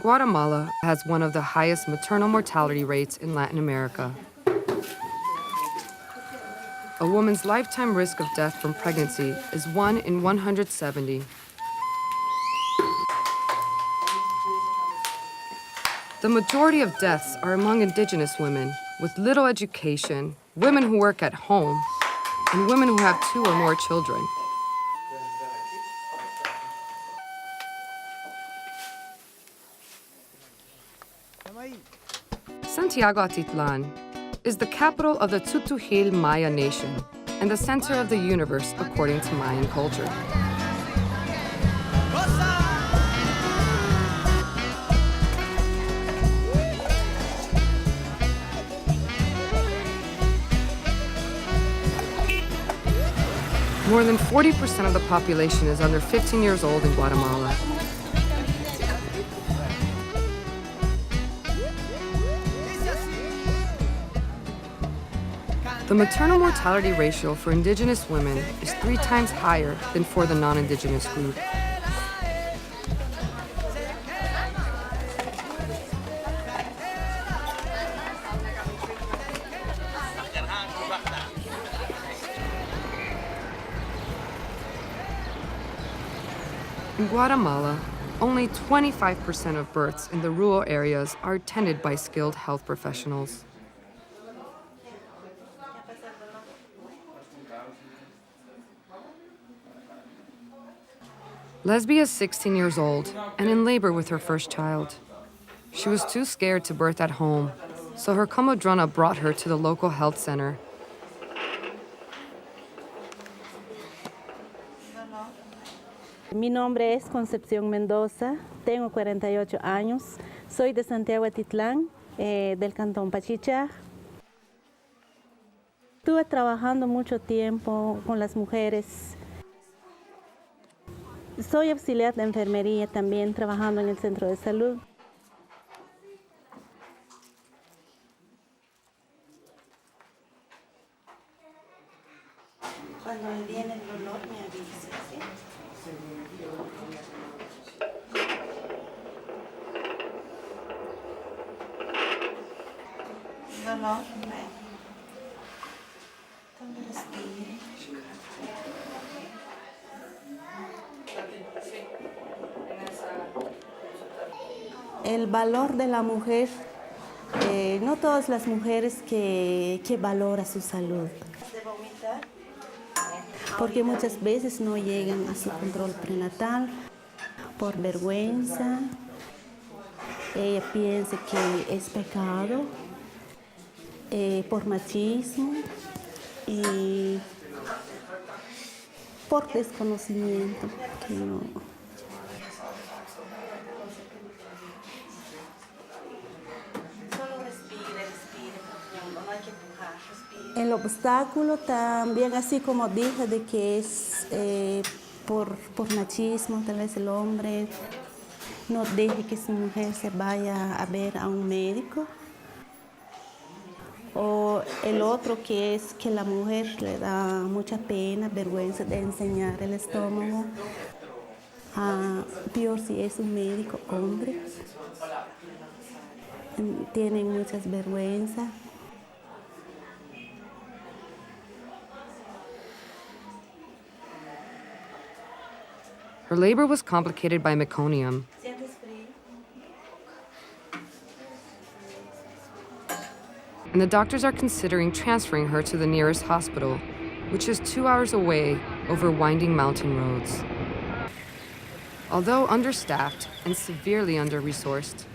Guatemala has one of the highest maternal mortality rates in Latin America. A woman's lifetime risk of death from pregnancy is 1 in 170. The majority of deaths are among indigenous women with little education, women who work at home, and women who have 2 or more children. Santiago Atitlan is the capital of the Tutujil Maya nation and the center of the universe according to Mayan culture. More than 40% of the population is under 15 years old in Guatemala. The maternal mortality ratio for indigenous women is 3 times higher than for the non-indigenous group. In Guatemala, only 25% of births in the rural areas are attended by skilled health professionals. Lesbia is 16 years old and in labor with her first child. She was too scared to birth at home, so her comadrona brought her to the local health center. Mi nombre es Concepción Mendoza, tengo 48 años, soy de Santiago Atitlán, del cantón Pachicha. Estuve trabajando mucho tiempo con las mujeres. Soy auxiliar de enfermería también, trabajando en el centro de salud. Cuando me viene el dolor, me avisa, ¿sí? Dolor, ¿dónde respire? El valor de la mujer, no todas las mujeres que valoran su salud, porque muchas veces no llegan a su control prenatal por vergüenza. Ella piensa que es pecado, por machismo y por desconocimiento. Que no. El obstáculo también, así como dije, de que es por machismo, tal vez el hombre no deje que su mujer se vaya a ver a un médico. O el otro que es que la mujer le da mucha pena, vergüenza de enseñar el estómago. Peor si es un médico hombre. Tienen muchas vergüenzas. Her labor was complicated by meconium. And the doctors are considering transferring her to the nearest hospital, which is 2 hours away over winding mountain roads. Although understaffed and severely under-resourced,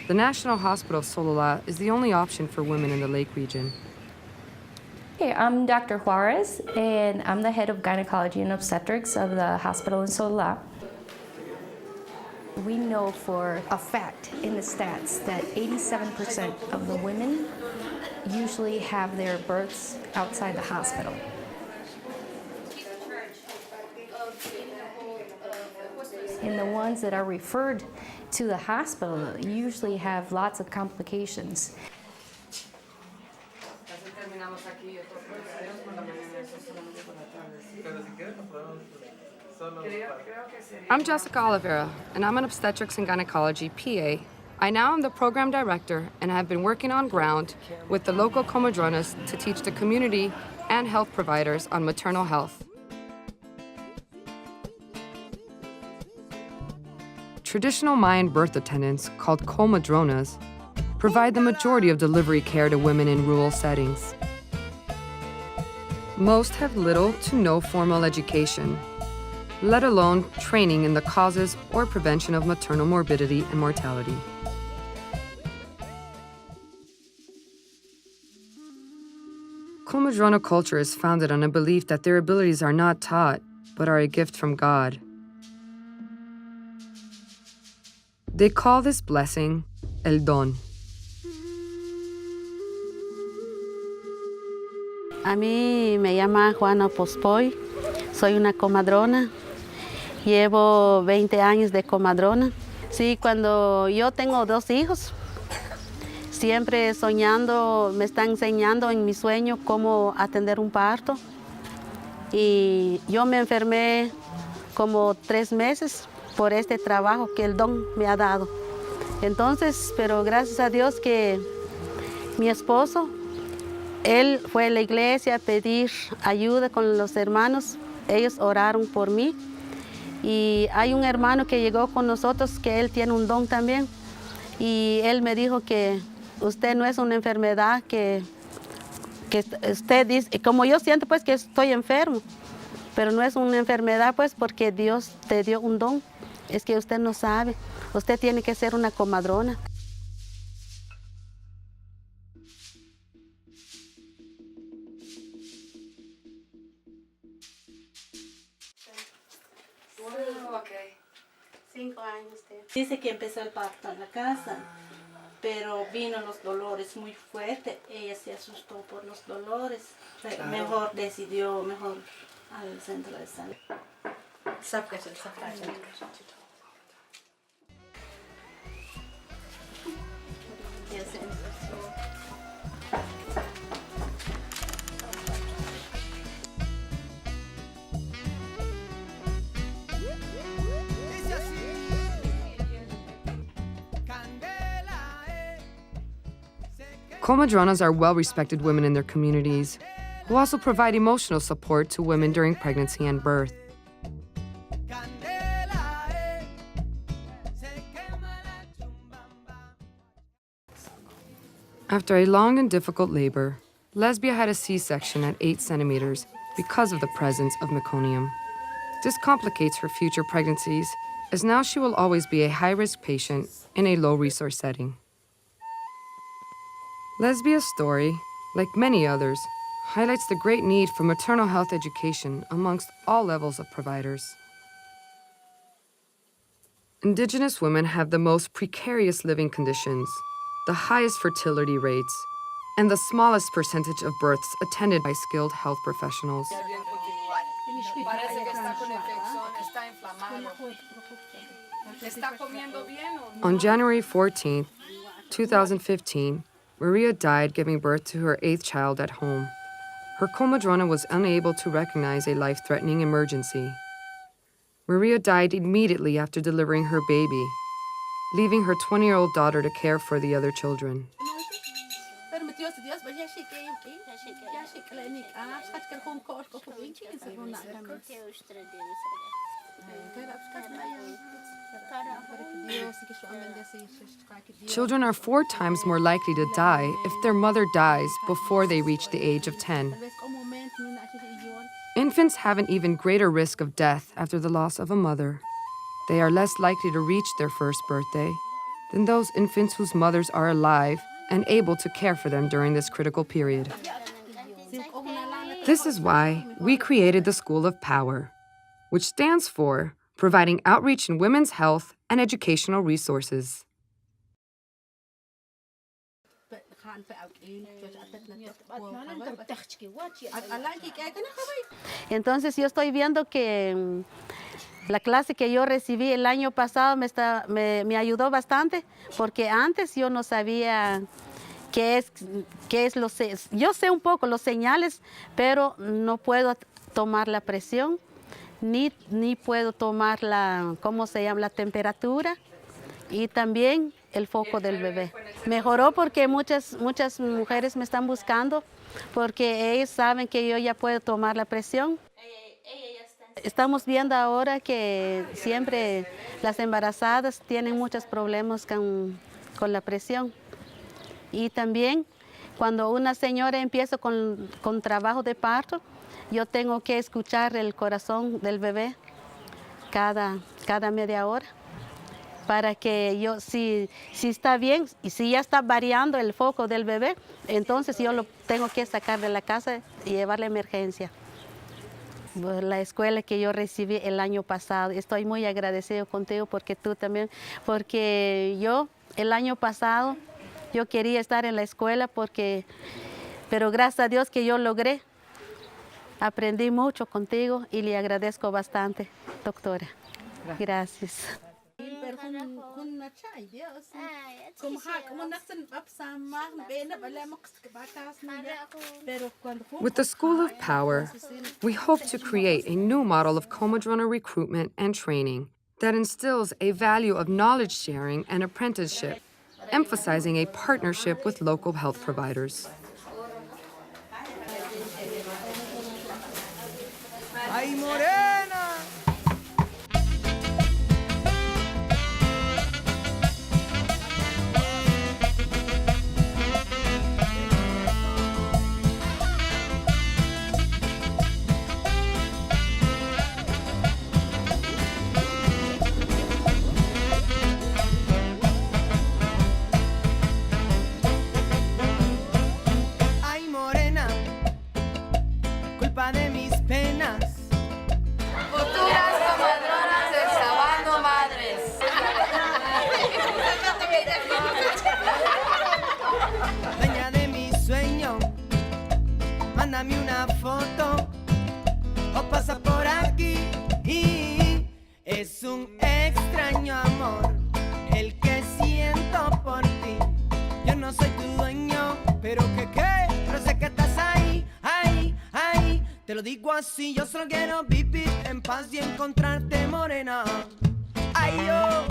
the National Hospital of Sololá is the only option for women in the Lake region. Hey, I'm Dr. Juarez, and I'm the head of gynecology and obstetrics of the hospital in Sololá. We know for a fact in the stats that 87% of the women usually have their births outside the hospital. And the ones that are referred to the hospital usually have lots of complications. I'm Jessica Oliveira, and I'm an obstetrics and gynecology PA. I now am the program director and have been working on ground with the local comadronas to teach the community and health providers on maternal health. Traditional Mayan birth attendants, called comadronas, provide the majority of delivery care to women in rural settings. Most have little to no formal education, let alone training in the causes or prevention of maternal morbidity and mortality. Comadrona culture is founded on a belief that their abilities are not taught, but are a gift from God. They call this blessing el don. A mí me llama Juana Pospoy, soy una comadrona, llevo 20 años de comadrona. Sí, cuando yo tengo 2 hijos, siempre soñando, me está enseñando en mi sueño cómo atender un parto. Y yo me enfermé como 3 meses por este trabajo que el don me ha dado. Entonces, pero gracias a Dios que mi esposo, él fue a la iglesia a pedir ayuda con los hermanos. Ellos oraron por mí. Y hay un hermano que llegó con nosotros que él tiene un don también. Y él me dijo que usted no es una enfermedad que usted dice, como yo siento pues que estoy enfermo, pero no es una enfermedad pues porque Dios te dio un don. Es que usted no sabe, usted tiene que ser una comadrona. Okay. 5 años. Dice que empezó el parto en la casa, pero vino los dolores muy fuertes. Ella se asustó por los dolores. Claro. Mejor decidió al centro de salud. Comadronas are well-respected women in their communities, who also provide emotional support to women during pregnancy and birth. After a long and difficult labor, Lesbia had a C-section at 8 centimeters because of the presence of meconium. This complicates her future pregnancies, as now she will always be a high-risk patient in a low-resource setting. Lesbia's story, like many others, highlights the great need for maternal health education amongst all levels of providers. Indigenous women have the most precarious living conditions, the highest fertility rates, and the smallest percentage of births attended by skilled health professionals. On January 14, 2015, Maria died giving birth to her 8th child at home. Her comadrona was unable to recognize a life-threatening emergency. Maria died immediately after delivering her baby, leaving her 20-year-old daughter to care for the other children. Children are 4 times more likely to die if their mother dies before they reach the age of 10. Infants have an even greater risk of death after the loss of a mother. they are less likely to reach their first birthday than those infants whose mothers are alive and able to care for them during this critical period. This is why we created the School of Power, which stands for Providing Outreach in Women's Health and Educational Resources. Entonces yo estoy viendo que la clase que yo recibí el año pasado me ayudó bastante, porque antes yo no sabía yo sé un poco los señales, pero no puedo tomar la presión, ni puedo tomar la temperatura, y también el foco del bebé. Mejoró porque muchas mujeres me están buscando, porque ellos saben que yo ya puedo tomar la presión. Estamos viendo ahora que siempre las embarazadas tienen muchos problemas con la presión. Y también cuando una señora empieza con trabajo de parto, yo tengo que escuchar el corazón del bebé cada media hora, para que yo, si está bien y si ya está variando el foco del bebé, entonces yo lo tengo que sacar de la casa y llevarle a emergencia. La escuela que yo recibí el año pasado, estoy muy agradecido contigo, porque tú también, porque yo el año pasado yo quería estar en la escuela, pero gracias a Dios que yo logré. Aprendí mucho contigo y le agradezco bastante, doctora. Gracias. With the School of Power, we hope to create a new model of comadrona recruitment and training that instills a value of knowledge sharing and apprenticeship, emphasizing a partnership with local health providers. ¡Ay, morena! Ay, morena, culpa de mis penas. Futuras comadronas del Salvando Madres. Dueña de mi sueño, mándame una foto o pasa por aquí. Es un extraño amor el que siento por ti. Yo no soy tu dueño, pero pero sé que estás ahí, ahí, ahí. Te lo digo así, yo solo quiero vivir en paz y encontrarte, morena. Ay, yo,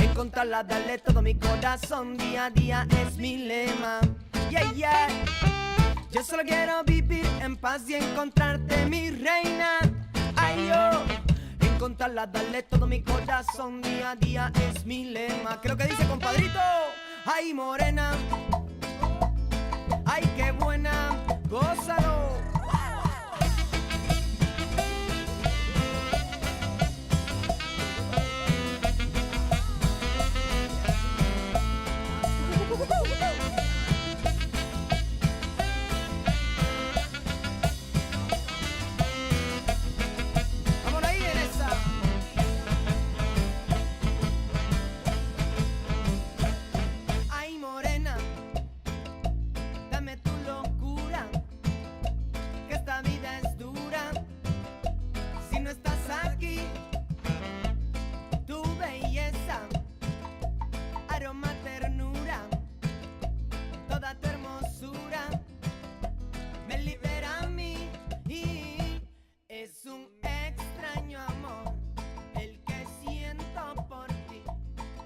encontrarla, darle todo mi corazón, día a día es mi lema. Yeah, yeah. Yo solo quiero vivir en paz y encontrarte, mi reina. Ay, yo, encontrarla, darle todo mi corazón, día a día es mi lema. ¿Qué es lo que dice, compadrito? Ay, morena, ay, qué buena, gózalo. Vamos ahí en esa. Ay, morena, dame tu locura, que esta vida es dura. Si no estás aquí, tu belleza, aroma, ternura, toda tu hermosura me libera a mí. Y es un extraño amor el que siento por ti.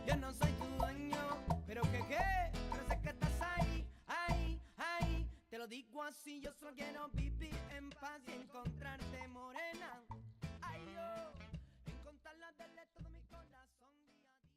Yo no soy tu dueño, pero pero sé que estás ahí, ahí, ahí. Te lo digo así, yo solo quiero vivir en paz y encontrarte, morena. Ay, yo.